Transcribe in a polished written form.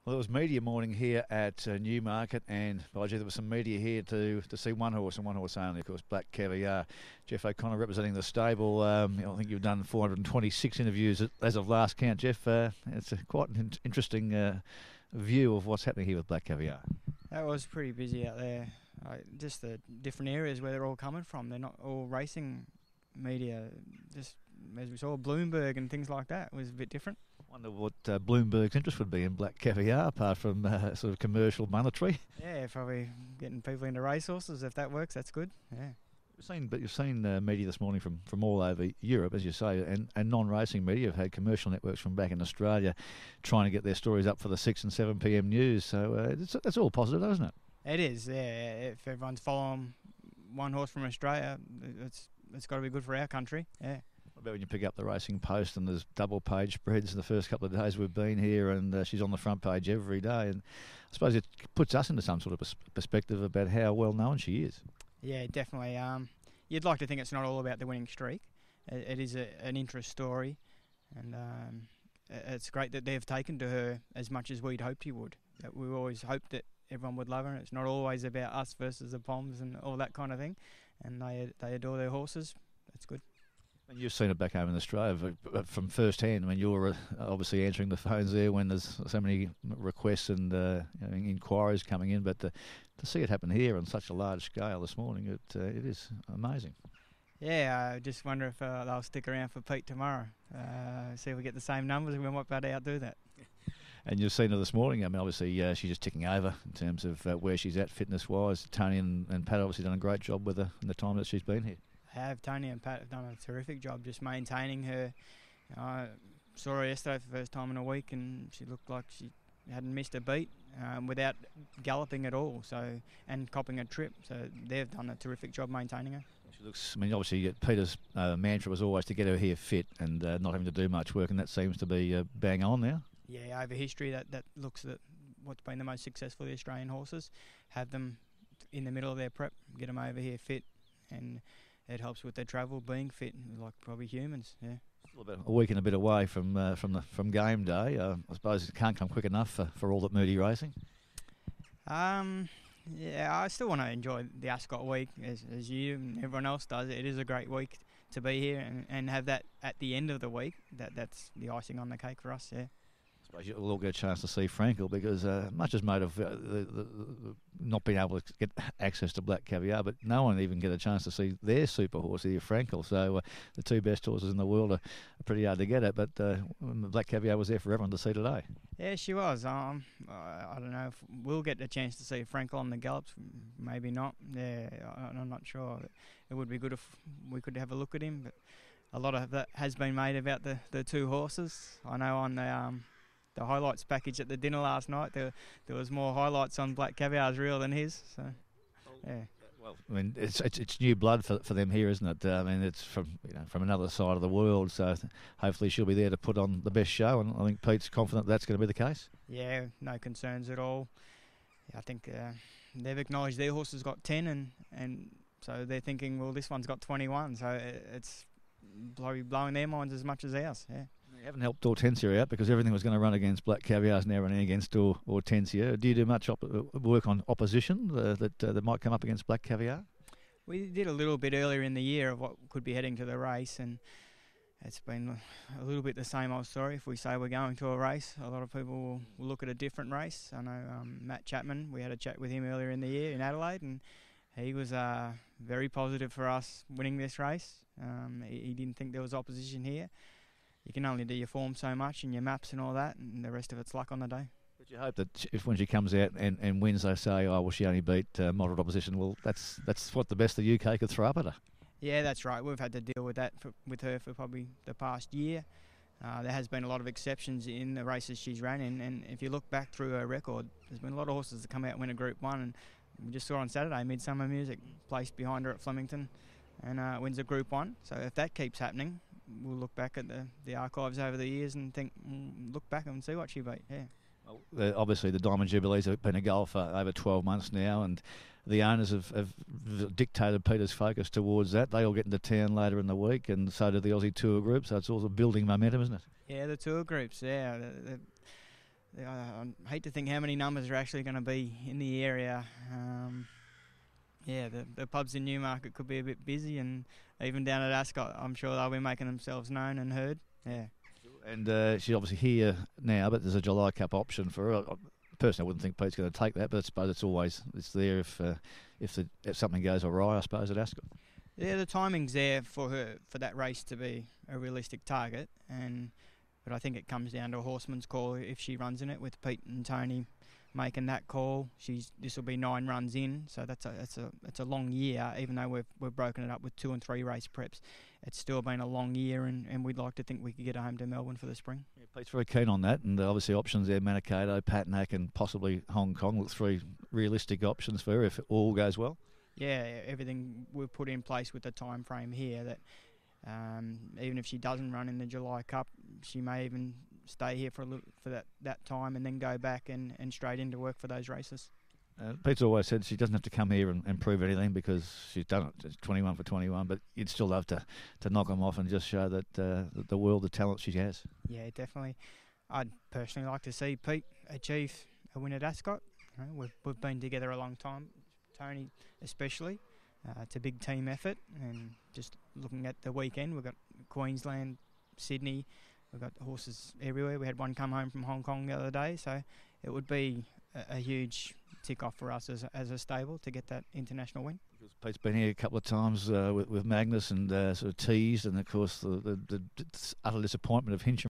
Well, there was media morning here at Newmarket, and by gee, there was some media here to see one horse and one horse only, of course, Black Caviar. Jeff O'Connor representing the stable. I think you've done 426 interviews as of last count, Jeff. It's quite an interesting view of what's happening here with Black Caviar. That was pretty busy out there. Just the different areas where they're all coming from. They're not all racing media. Just as we saw, Bloomberg and things like that was a bit different. I wonder what Bloomberg's interest would be in Black Caviar, apart from sort of commercial monetary. Yeah, probably getting people into racehorses. If that works, that's good. Yeah. You've seen media this morning from all over Europe, as you say, and non-racing media have had commercial networks from back in Australia trying to get their stories up for the 6 and 7 p.m. news. So that's all positive, isn't it? It is, yeah. If everyone's following one horse from Australia, it's got to be good for our country, yeah. What about when you pick up the Racing Post and there's double page spreads in the first couple of days we've been here, and she's on the front page every day, and I suppose it puts us into some sort of perspective about how well known she is. Yeah, definitely. You'd like to think it's not all about the winning streak. It is an interest story, and it's great that they've taken to her as much as we'd hoped he would. We always hoped that everyone would love her, and it's not always about us versus the Poms and all that kind of thing, and they adore their horses. That's good. And you've seen it back home in Australia from first hand. I mean, you're obviously answering the phones there when there's so many requests and inquiries coming in. But to see it happen here on such a large scale this morning, it is amazing. Yeah, I just wonder if they'll stick around for Pete tomorrow. See if we get the same numbers, and we might be able to outdo that. And you've seen her this morning. I mean, obviously she's just ticking over in terms of where she's at fitness-wise. Tony and Pat obviously done a great job with her in the time that she's been here. Tony and Pat have done a terrific job just maintaining her. I saw her yesterday for the first time in a week, and she looked like she hadn't missed a beat without galloping at all, and copping a trip. So they've done a terrific job maintaining her. She looks, I mean, obviously Peter's mantra was always to get her here fit and not having to do much work, and that seems to be bang on now. Yeah, over history, that looks at what's been the most successful of the Australian horses. Have them in the middle of their prep, get them over here fit, and it helps with their travel, being fit, like probably humans. Yeah. Still about a week and a bit away from game day. I suppose it can't come quick enough for all that Moody racing. Yeah, I still want to enjoy the Ascot week as you and everyone else does. It is a great week to be here and have that at the end of the week. That's the icing on the cake for us. Yeah. I suppose you'll all get a chance to see Frankel because much as made of the not being able to get access to Black Caviar, but no one even get a chance to see their super horse here, Frankel. So the two best horses in the world are pretty hard to get at, but Black Caviar was there for everyone to see today. Yeah, she was. I don't know if we'll get a chance to see Frankel on the gallops. Maybe not. Yeah, I'm not sure. It would be good if we could have a look at him, but a lot of that has been made about the two horses. I know on the highlights package at the dinner last night, there was more highlights on Black Caviar's reel than his. So, yeah. Well, I mean, it's new blood for them here, isn't it? I mean, it's from another side of the world, so hopefully she'll be there to put on the best show, and I think Pete's confident that's going to be the case. Yeah, no concerns at all. Yeah, I think they've acknowledged their horse has got 10, and so they're thinking, well, this one's got 21, so it's probably blowing their minds as much as ours. Yeah. You haven't helped Hortensia out because everything was going to run against Black Caviar's now running against Hortensia. Do you do much work on opposition that might come up against Black Caviar? We did a little bit earlier in the year of what could be heading to the race, and it's been a little bit the same old story. If we say we're going to a race, a lot of people will look at a different race. I know Matt Chapman, we had a chat with him earlier in the year in Adelaide, and he was very positive for us winning this race. He didn't think there was opposition here. You can only do your form so much and your maps and all that, and the rest of it's luck on the day. But you hope that when she comes out and wins, they say, oh, well, she only beat moderate opposition. Well, that's what the best the UK could throw up at her. Yeah, that's right. We've had to deal with that with her for probably the past year. There has been a lot of exceptions in the races she's ran in, and if you look back through her record, there's been a lot of horses that come out and win a Group 1, and we just saw on Saturday, Midsummer Music placed behind her at Flemington and wins a Group 1. So if that keeps happening, we'll look back at the archives over the years and think, look back and see what she beat. Yeah. Well, obviously, the Diamond Jubilees have been a goal for over 12 months now, and the owners have dictated Peter's focus towards that. They all get into town later in the week, and so do the Aussie Tour group, so it's also building momentum, isn't it? Yeah, the tour groups, yeah. I hate to think how many numbers are actually going to be in the area. Yeah, the pubs in Newmarket could be a bit busy, and even down at Ascot, I'm sure they'll be making themselves known and heard. Yeah. And she's obviously here now, but there's a July Cup option for her. Personally, I wouldn't think Pete's going to take that, but I suppose it's there if something goes awry, I suppose, at Ascot. Yeah, the timing's there for her for that race to be a realistic target, but I think it comes down to a horseman's call if she runs in it, with Pete and Tony making that call. This will be 9 runs in, so that's a long year. Even though we've broken it up with 2 and 3 race preps, it's still been a long year, and we'd like to think we could get home to Melbourne for the spring. Yeah, Pete's very keen on that, and obviously options there: Manikato, Patnack, and possibly Hong Kong. Look, 3 realistic options for her if all goes well. Yeah, everything we've put in place with the time frame here, that even if she doesn't run in the July Cup, she may even stay here for that time and then go back and straight into work for those races. Pete's always said she doesn't have to come here and prove anything because she's done it. It's 21 for 21, but you'd still love to knock them off and just show that the world of talent she has. Yeah, definitely. I'd personally like to see Pete achieve a win at Ascot. You know, we've been together a long time, Tony especially. It's a big team effort, and just looking at the weekend, we've got Queensland, Sydney, we've got horses everywhere. We had one come home from Hong Kong the other day, so it would be a huge tick-off for us as a stable to get that international win. Pete's been here a couple of times with Magnus and sort of teased, and of course the utter disappointment of Hinchem